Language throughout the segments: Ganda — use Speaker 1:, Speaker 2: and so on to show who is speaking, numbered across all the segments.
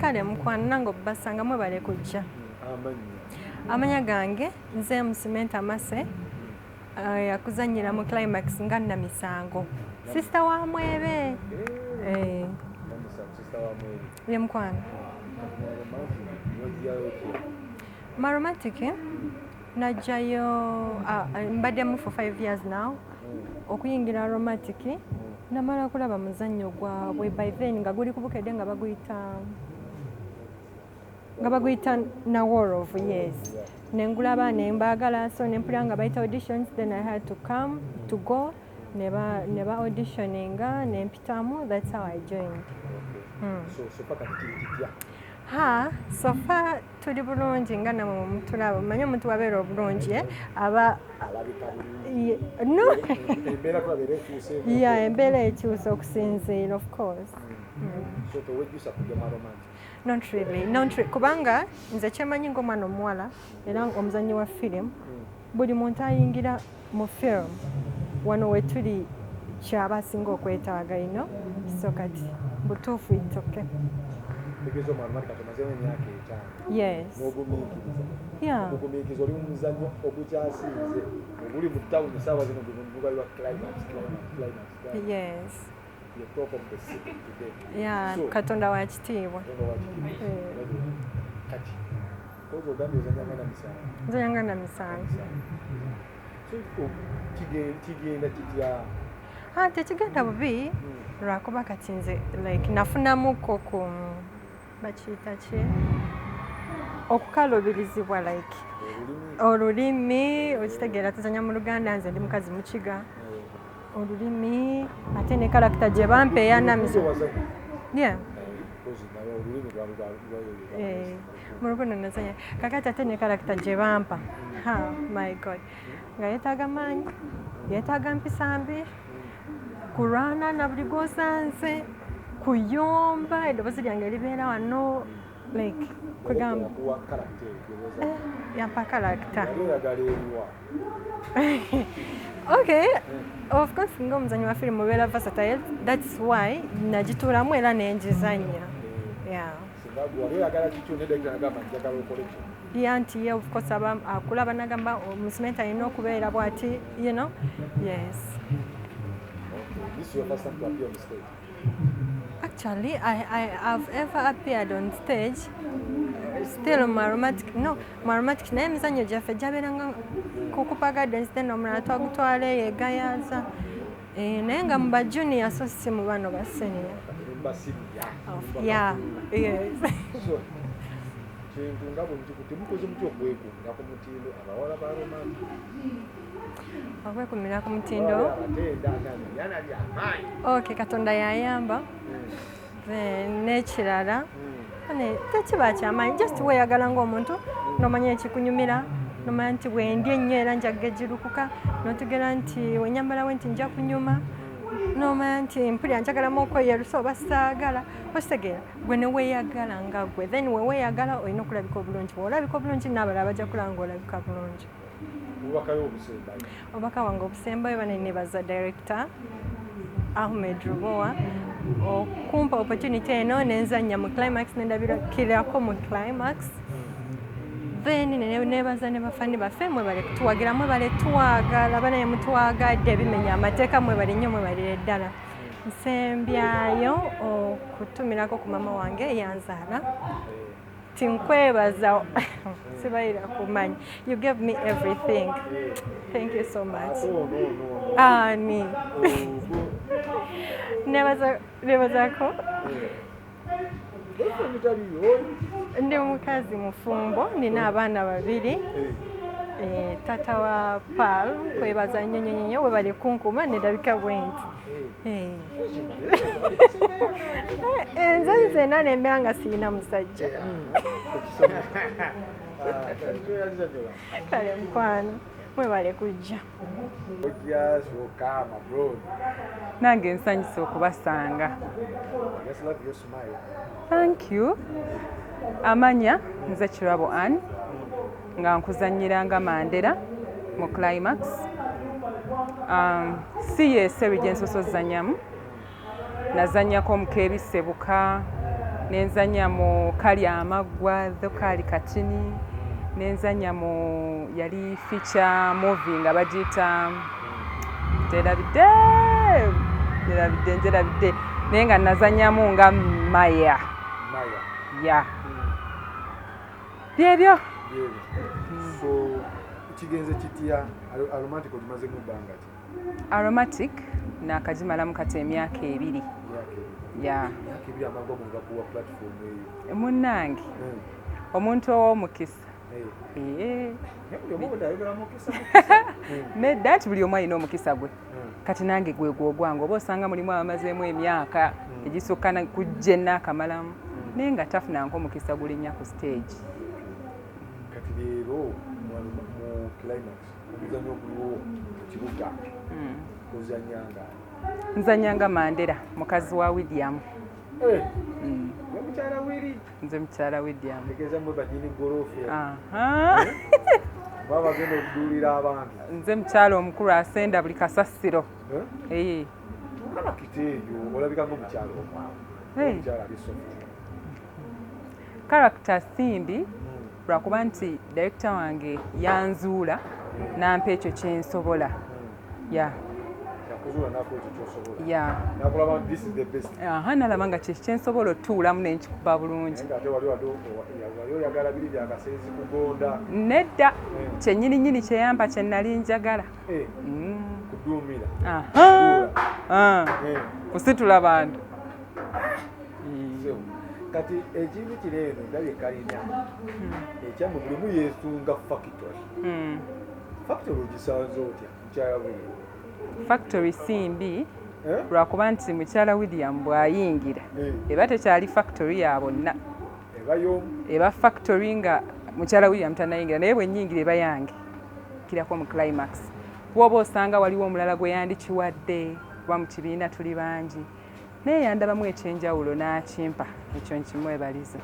Speaker 1: Kale mukwano nange obbasanga mwebale kujja. Amanya gange nze Musimenta Mase yakuzanyira mu Climax nga Namisango. Sister wa Mwebe. Ye mukwano. Aromantic najjayo mbaddemu for 5 years now. Okuyingira Aromantic namala kulaba muzannyo gwabwe by then nga guli kubukedde nga baguyita na War of Years. Nengulaba nembagala so nempulira nga bayita auditions, then I had to come to go neba auditioninga nempitamu. That's how I joined. So far tuli bulungi nga namwe mutulaba manye omuntu wabeera obulungi aba no embeera ekyusa okusinziira of course. Not really. Kubanga nze kyemanyi ng'omwana omuwala era omuzannyi wa film buli muntu ayingira mu film wano we tuli kyaba asinga okwetaaga ino so kati butuufu it's okay. Yes. Yeah. Yes. Yeah, Katonda wa kitiibwa. Nzanyanga na misango. Tekigenda bubi lwakuba kati nze like nafunamuko ku bakiyita ki okukaluubirizibwa like olulimi okitegeera tuzanya mu Luganda nze ndi mukazi mukiga olulimi ate ne karakita gye bampeeya namisango mu Luganda nazanya kakati ate ne karakita gye bampa my god nga yeetaaga maanyi yeetaaga mpisa mbi kulwana na buli gwosanze kuyomba eddoboozi lyange libeera wano like kwegamba yampa karakita. Okay, of course nga omuzannyi wa firimu obeera versatile, that's why nagituulamu era nenjizanya. Nti of course akulaba nagamba Musimenta alina okubeera bw'ati, you know. Yes.
Speaker 2: This is your first time to appear on stage?
Speaker 1: Actually, I have ever appeared on stage. Still Aromantic, no, Aromantic naye emizannyo gyaffe gyabeeranga Kukupa Gardens, then omulala twagutwala yegayaza naye nga mu ba junior so si mu bano ba senior. Yeah, yes. Okwekumira ku mutindo. Okay, Katonda yayamba. N'ekirala tekiba kyamaanyi, just weeyagala ng'omuntu n'omanya ekikunyumira n'omanya nti bwendya ennyo era njagga egirukuka n'otegeera nti wenyambalawe nti nja kunyuma n'omanya nti mpulira njagalamu okweyerusa oba saagala ositegeera gwe ne weeyagala nga gwe then we weeyagala olina okulabika obulungi bw'olabika obulungi n'abalala bajja kulaba ng'olabika bulungi. Obubaka wange obusembayo banenebaza director Ahmed Rubowa okumpa opportunity eno nenzanya mu Climax nendabirako mu Climax then nebaza ne bafani baffe mwe bale kutuwagira mwe bale twagala banaye mutwagadde bimenya amateeka mwe bale nnyo mwe bale ddala nsembyayo okutumirako ku mama wange yanzaala tinkwebaza sibayira kumanya. You gave me everything. Thank you so much. Ani nebazako ndi mukazi mufumbo nina abaana babiri tata wa Pal kwebaza nnyo nnyo nnyo we bali kunkuma nedabika bwenti nze nzena nembeera nga sirina musajja. Kale mukwano mwebale kujja.
Speaker 3: Nange nsanyuse okubasanga. Thank you. Amanya nze Kirabo Ann nga nkuzanyiranga Mandera mu climax. Si yeeseru gye nsosozanyamu, nazanyako mu keebisebuka, nenzanya mu kali amaggwa, tho kali katini, nenzanya mu yali feature movie nga bagiyita njerabidde naye nga nazanyamu nga Maya. Ya byebyo.
Speaker 2: So kigenze kitya Aromantic ogimaze mu bbanga ki?
Speaker 3: Aromantic nakagimalamu kati emyaka 2. Ya munnange omuntu ow'omukisa nedda nti buli omu alina omukisa gwe. Kati nange gwe gwogwange oba osanga mulimu abamazeemu emyaka egisukka kujja enaakamalamu naye nga tafunanko omukisa gulinnya ku stage.
Speaker 2: Kati leero mu climax omuzannyo oguliwo mu kibuga ozannyanga?
Speaker 3: Nzanyanga Mandela mukazi wa William.
Speaker 2: Mukyala Willy?
Speaker 3: Nze mukyala William.
Speaker 2: Tegeeza mmwe bannyini goloofu baba bagenda okuduulira abantu.
Speaker 3: Nze mukyala omukulu asenda buli kasasiro.
Speaker 2: Karakita eyo olabika ng'omukyala omwavu. Omukyala ali soft.
Speaker 3: Karakita simbi lwakuba nti director wange yanzuula nampa ekyo kyensobola. Nalaba nga kyensobola otuulamu nenkikuba bulungi. Nedda kyennyininyini kyeyampa kye nali njagala. Kusitula bantu.
Speaker 2: Kati ekintu kino eno ndabye kalina ekyamu mulimu yeesunga factory. Factory ogisanze otya mukyala William?
Speaker 3: Factory simbi lwakuba nti mukyala William bw'ayingira eba tekyali factory ya bonna, eba factory nga mukyala William tanayingira, naye bwennyingira eba yange kirako mu climax. Bw'oba osanga waliwo omulala gwe yandikiwadde kuba mu kibiina tuli bangi naye yandabamu ekyenjawulo n'akimpa, ekyo nkimwebaliza.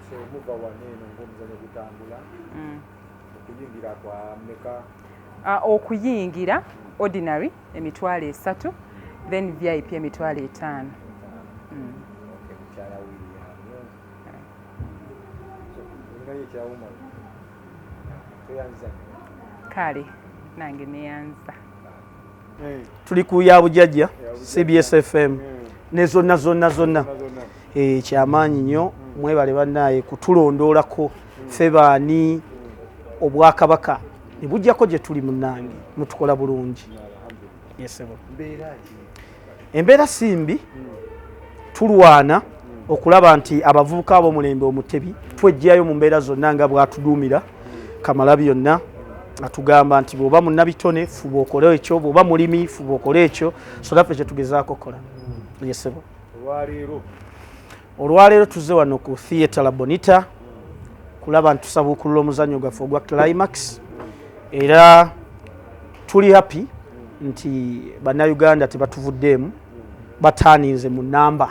Speaker 2: So muva wano eno ng'omuzannyo gutambula okuyingira kwa mmeka?
Speaker 3: Okuyingira ordinary emitwalo 3, then VIP emitwalo 5.
Speaker 2: Mukyala William olinayo ekyawuma toyanzanya?
Speaker 3: Kale nange neyanza.
Speaker 4: Tuli ku ya bujjajja CBS FM ne zonna kyamaanyi nnyo. Mwebale bannaye kutulondoolako ffe baani Obwakabaka ne bujjako gye tuli munnange mutukola bulungi. Embeera simbi tulwana okulaba nti abavubuka ab'omulembe omutebi twejjayo mu mbeera zonna nga bw'atuduumira Kamala byonna atugamba nti bw'oba munnabitone fuba okole ekyo, bw'oba mulimi fuba okole ekyo. So naffe kye tugezaako kola. Yesebo olwaleero tuzze wano ku Theatre La Bonita kulaba nti tusabuukulula omuzannyo gwaffe ogwa climax, era tuli happy nti bannayuganda tebatuvuddeemu, bataaninze mu namba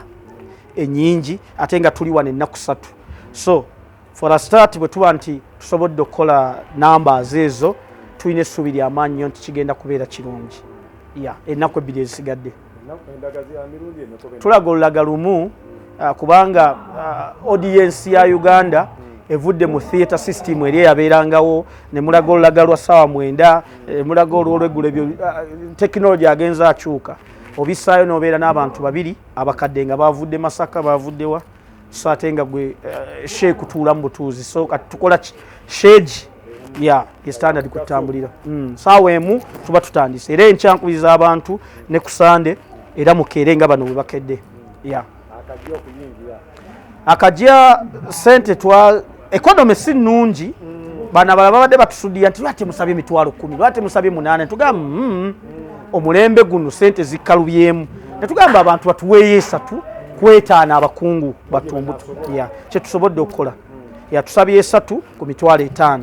Speaker 4: ennyingi ate nga tuli wano ennaku 3. So for a start bwe tuba nti tusobodde okukola numbers ezo tulina essuubi ly'amaanyi nnyo nti kigenda kubeera kirungi. Ennaku 2 ezisigadde tulaga olulaga lumu kubanga audience ya Uganda evudde mu theatre system eri yabeerangawo, ne mulaga olulaga lwa ssaawa 9, mulaga olw'olweggulo, ebyo tekinologi agenza akyuka. Obissaayo n'obeera n'abantu 2 abakadde nga bavudde Masaka, bavuddewa so ate nga gwe shee kutuula mu butuuzi. So kati tukola sheegi ye standard kutambulira. Ssaawa emu tuba tutandise, era enkyankubiriza abantu ne ku Sande era mukeere nga bano bwe bakedde. Akajja sente twa economy si nnungi. Bana balaba babadde batusudiya nti lwate musabye emitwalo 10, lwate musabye 8. Tugamba omulembe guno sente zikalubyemu. Netugamba abantu batuweeyo 3 kwetaana abakungu batumbutu. Kye tusobodde okukola. Tusabye 3 ku mitwalo 5.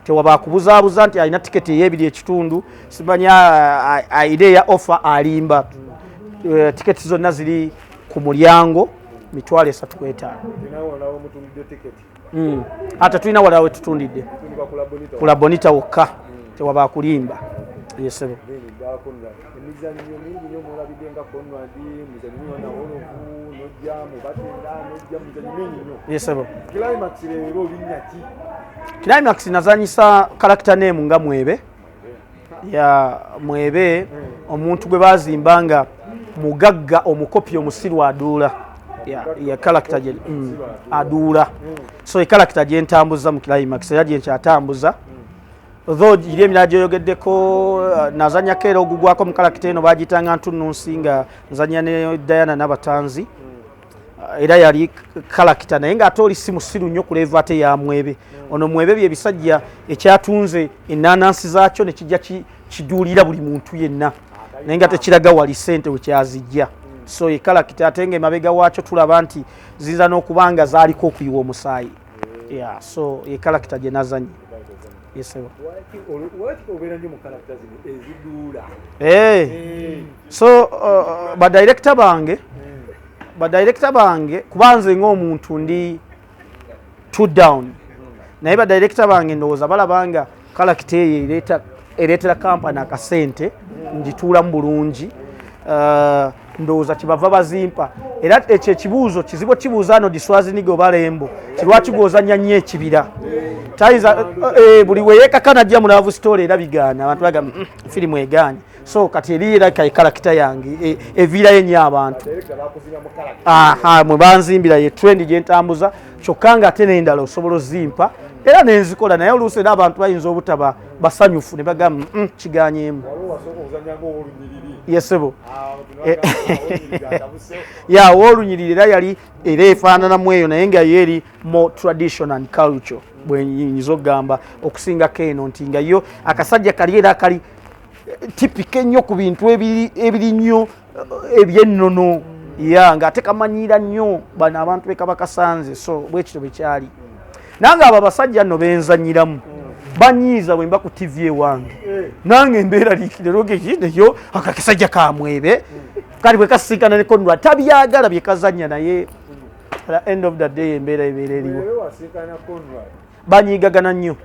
Speaker 4: Tewaba kubuzaabuza nti alina tiketi ey'ebiri ekitundu, simanya idea ya offer alimba. Tiketi zonna ziri ku mulyango mitwalo 3.5. Ate tulina wala we tutundidde ku Labonita wokka tewaba kulimba. Yesebo
Speaker 2: emizannyo mingi nnyo mulabiddenga konwadi muzannyo na wolovu nojja mubatenda nojja muzannyo mingi nnyo.
Speaker 4: Yesebo
Speaker 2: Climax leero linnya ki?
Speaker 4: Climax nazanyisa character name nga Mwebe. Ya Mwebe omuntu gwe bazimbanga mugagga omukopi omusiru aduula. Ya character je aduula. So character je ntambuza mu Climax yaje nkyatambuza. Although jiri emirajo yogeddeko nazanya kero ogugwako mu character eno bagitanga Ntunnu Nsinga nzanya ne Diana n'abatanzi. Era yali character naye nga atoli si musiru nnyo kuleva ate ya Mwebe. Ono Mwebe bye bisajja ekyatunze enanansi zaakyo ne kijja kiduulira buli muntu yenna. Naye nga tekiraga wali ssente wekyazijja. So character atenge mabega waakyo tulaba nti zinza n'okubanga zaaliko okuyiwa omusaayi. Yeah, so character gye nazanya. Yes, sir. So director bange kubanze ng'omuntu ndi two down naye director bange ndowooza balabanga character eyo ereetera kampani akasente ngituulamu bulungi. Ndowooza kibava bazimpa era ekyo ekibuuzo kizibu kibuuza ano Diswazinigo Balembo kirwaki gwozanya nnyo ekibira tayiza buli weyeekakana ajja mulaavu story era bigaana abantu baga firimu egaanye. So kati eriira character yange eviirayo ennyo abantu mwe banzimbira ye trend gye ntambuza kyokka nga ate n'endala osobola ozimpa era nenzikola naye oluusi era abantu bayinza obutaba basanyufu ne bagamba kigaanyeemu. Yesebo ya wolunyirira era yali era efaananamu eyo naye nga yeri more traditional and culture bwenyinza okugamba okusingako eno nti nga yo akasajja kali era kali typical ennyo ku bintu ebiri nnyo ebyennono nga ate kamanyira nnyo bano abantu bekaba kasanze. So bwekito bwekyali nange abo abasajja nno benzanyiramu banyiiza bwe mba ku TV ewange nange mbeera liikirero geyo akakisajja ka Mwebe kali bwe kasinkana ne Konrad tabyagala bye kazanya naye at the end of the day embeera ebeera eriwo. Banyiigagana nnyo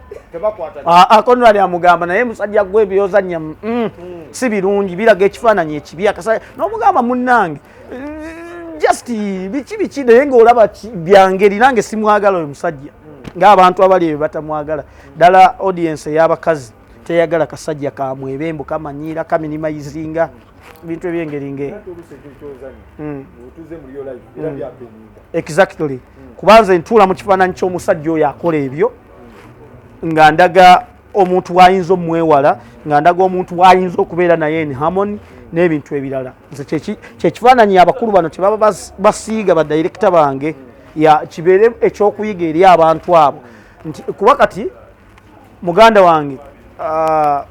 Speaker 4: Konrad amugamba naye musajja gwe byozanya si birungi biraga ekifaananyi ekibi akasajja n'omugamba munnange just biki naye ng'olaba byangeri nange simwagala oyo musajja ng'abantu abali ebyo batamwagala ddala audience ey'abakazi teyagala kasajja ka Mwebe mbu kamanyiira kaminimizinga bintu ebyengeri ng'eyo. Exactly kubanze ntuula mu kifaananyi ky'omusajja oyo akola ebyo nga ndaga omuntu wayinza omwewala nga ndaga omuntu wayinza okubeera naye in harmony n'ebintu ebirala. Nze kyekifaananyi abakulu bano tebaba basiiga badirector bange kibeere ekyokuyiga eri abantu abo nti kuba kati muganda wange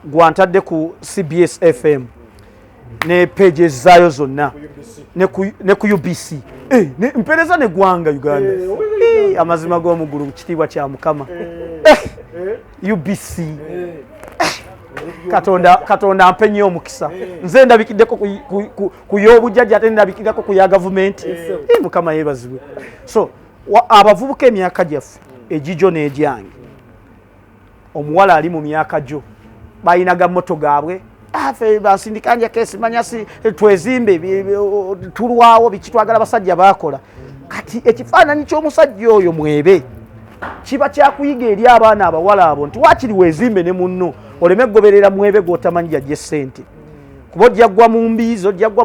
Speaker 4: gwantadde ku CBS FM ne pages zaayo zonna ne ku UBC mpereza ne gwanga Uganda amazima g'omugulu kitiibwa kya Mukama UBC Katonda ampe nnyo omukisa. Nze ndabikiddeko ku y'obujjajja ate ndabikiddeko ku ya gavumenti. Mukama yeebazibwe. So abavubuka emyaka gyaffe egijo n'egyange omuwala ali mu myaka gyo bayinaga moto gaabwe ffe basindikanja kesi manyasi twezimbe tulwawo biki twagala basajja bakola. Kati ekifaananyi ky'omusajja oyo Mwebe kiba kyakuyiga eri abaana abawala abo nti waakiri weezimbe ne munno oleme goberera Mwebe gw'otamanyi yajja ssente kuba ojja ggwa mu mbizi ojja ggwa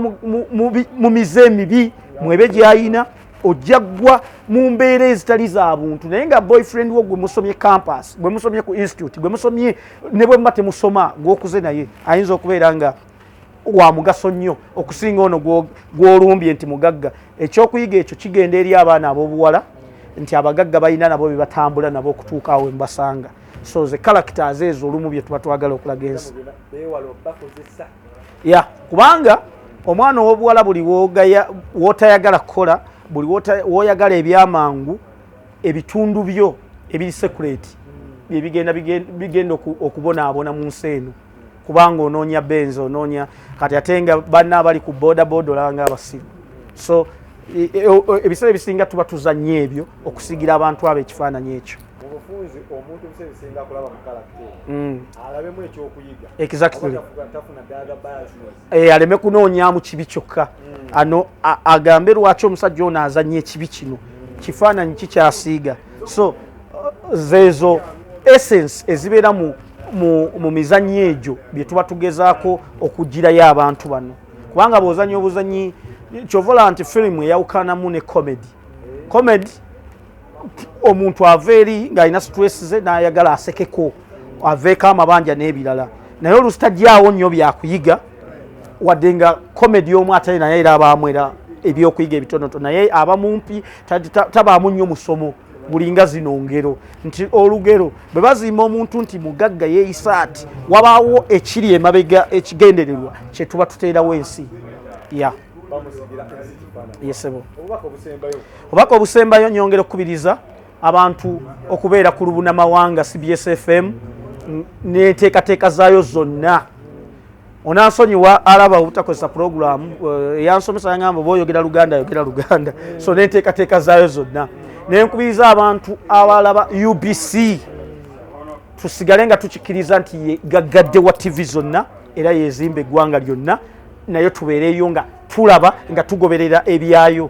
Speaker 4: mu mize emibi Mwebe gy'ayina ojja ggwa mu mbeera ezitali za buntu naye nga boyfriend wo gwe musomye campus gwe musomye ku institute gwe musomye ne bwe muba temusoma gw'okuze naye ayinza okubeera nga wa mugaso nnyo okusinga ono gw'olumbye nti mugagga. Ekyokuyiga ekyo kigenda eri abaana ab'obuwala nti abagagga balina nabo bye batambula nabo okutuuka awo mbasanga. So ze characters ezo olumu bye tuba twagala okulaga ensi kubanga omwana ow'obuwala buli w'otayagala kukola buli w'oyagala ebyamangu ebitundu byo ebiri secret bigenda okubonaabona mu nsi eno kubanga onoonya benzi onoonya kati ate nga banna abali ku boda olanga abasiru. So ebiseera ebisinga tuba tuzannya ebyo okusigira abantu abo ekifaananyi ekyo.
Speaker 2: Obufunzi omuntu ebiseera ebisinga kulaba mu karakiteri alabemu ekyokuyiga
Speaker 4: exactly
Speaker 2: tafuna ddala bias
Speaker 4: aleme kunoonyaamu kibi kyokka ano agambe lwaki omusajja ono azannya ekibi kino kifaananyi kikyasiiga. So zeezo essence ezibeera mu mizannyo egyo bye tuba tugezaako okugirayo abantu bano, kubanga bw'ozannya obuzannyi kyovola nti firimu eyawukanamu ne comedy omuntu ava eri ng'alina stress ze n'ayagala asekeko aveeko amabanja n'ebirala, naye oluusi tajjaawo nnyo byakuyiga wadde nga comedy omu atali naye era abaamu era ebyokuyiga ebitonotono, naye aba mumpi tabaamu nnyo musomo. Bulinga zino ngero nti olugero bwe bazimba omuntu nti mugagga yeeyisa ati wabaawo ekiri emabega ekigendererwa kye tuba tuteerawo ensi ya yesebo. Obubaka obusembayo nyongera okukubiriza abantu okubeera ku lubunamawanga CBS FM n'enteekateeka zaayo zonna. Onansonyiwa alaba obutakozesa puroguramu eyansomesa yangamba bw'oyogera Luganda yogera Luganda, so n'enteekateeka zaayo zonna. Nenkubiriza abantu abalaba UBC tusigale nga tukikiriza nti gaggadde wa TV zonna era yezimba eggwanga lyonna, naye tubeereyo nga tulaba nga tugoberera ebyayo.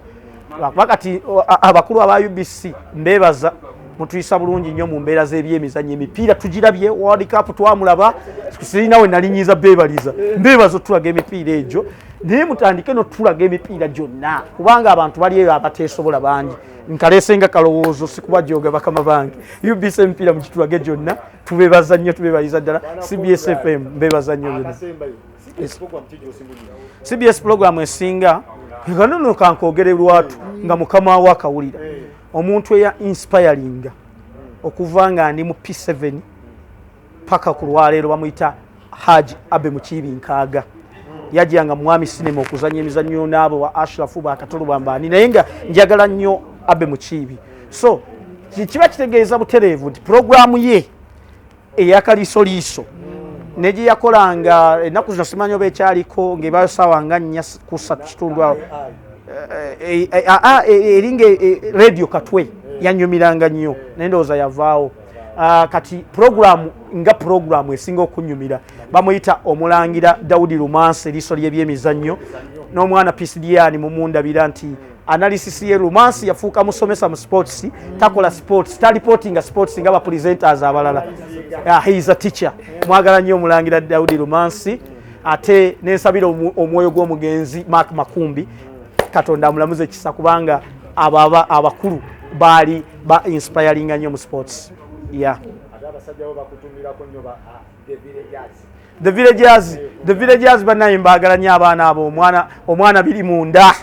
Speaker 4: Wakati abakulu aba UBC mbebaza mutuyisa bulungi nnyo mu mbeera z'ebyemizannyo. Emipiira tugirabye, World Cup twamulaba, sirina we nalinyiza beebaliza, mbebaza tulaga emipiira egyo, naye mutandike notulaga emipiira gyonna kubanga abantu bali eyo abateesobola bangi. Nkalesenga kalowoozo sikubajooga bakama bange UBC emipiira mu kitulage gyonna, tubeebaza nnyo, tubeebaliza ddala CBS FM, mbeebaza nnyo byonna. CBS program esinga nganono kankoogere lwatu nga mukama wa akawulira omuntu eya inspiring okuva nga ndi mu P7 paka ku lwaleero bamuyita Haji Abe Mukiibi Nkaaga. Yajjanga mwami sinema okuzannya emizannyo n'abo wa Ashrafu bakatolo bambani, naye nga njagala nnyo Abe Mukiibi. So kiba kitegeeza butereevu nti programu ye eyakaliisoliiso neje yakolanga ennaku zino simanyi oba ekyaliko ng'ebaayo ssaawa nga 4:3 awo eringa radio Katwe yanyumiranga nnyo naye ndowooza yavaawo. Kati programu nga programu esinga okunyumira bamuyita Omulangira Daudi Lumansi eriiso ly'ebyemizannyo, n'omwana PCDN mumundabira nti analysis ye Lumansi yafuuka musomesa mu sports, takola sports, talipotinga sports nga ba presenters abalala. He is a teacher. Mwagala nnyo Omulangira Daudi Lumansi, ate nensabira omwoyo gw'omugenzi Mark Makumbi, Katonda amulamuze kisa kubanga abakulu baali ba inspiring nnyo mu sports. Yeah. The villagers banaye mbagala nnyo abaana abo, omwana biri munda.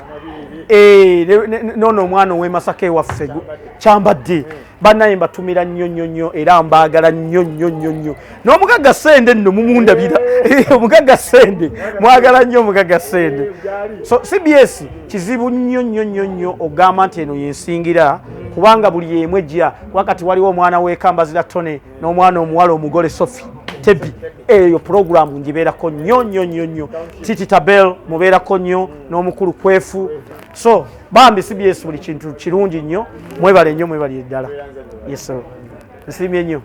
Speaker 4: Nono omwana ow'Emasaka ewaffe kyambadde banaye mbatumira nnyo era mbagala nnyo. N'omugagga Sende nno mumundabira omugagga Sende mwagala nnyo omugagga Sende. So CBS kizibu nnyo ogamba nti eno yensingira kubanga buli emu ejja. Wakati waliwo omwana w'Ekambazira Tone n'omwana omuwala omugole Sophie Tebi, eyo programu ngibeerako nnyo. Titi Tabel mubeerako nnyo n'omukulu Kwefu. So bambi CBS buli kintu kirungi nnyo, mwebale nnyo, mwebale ddala. Yes sir. Nsiimye nnyo.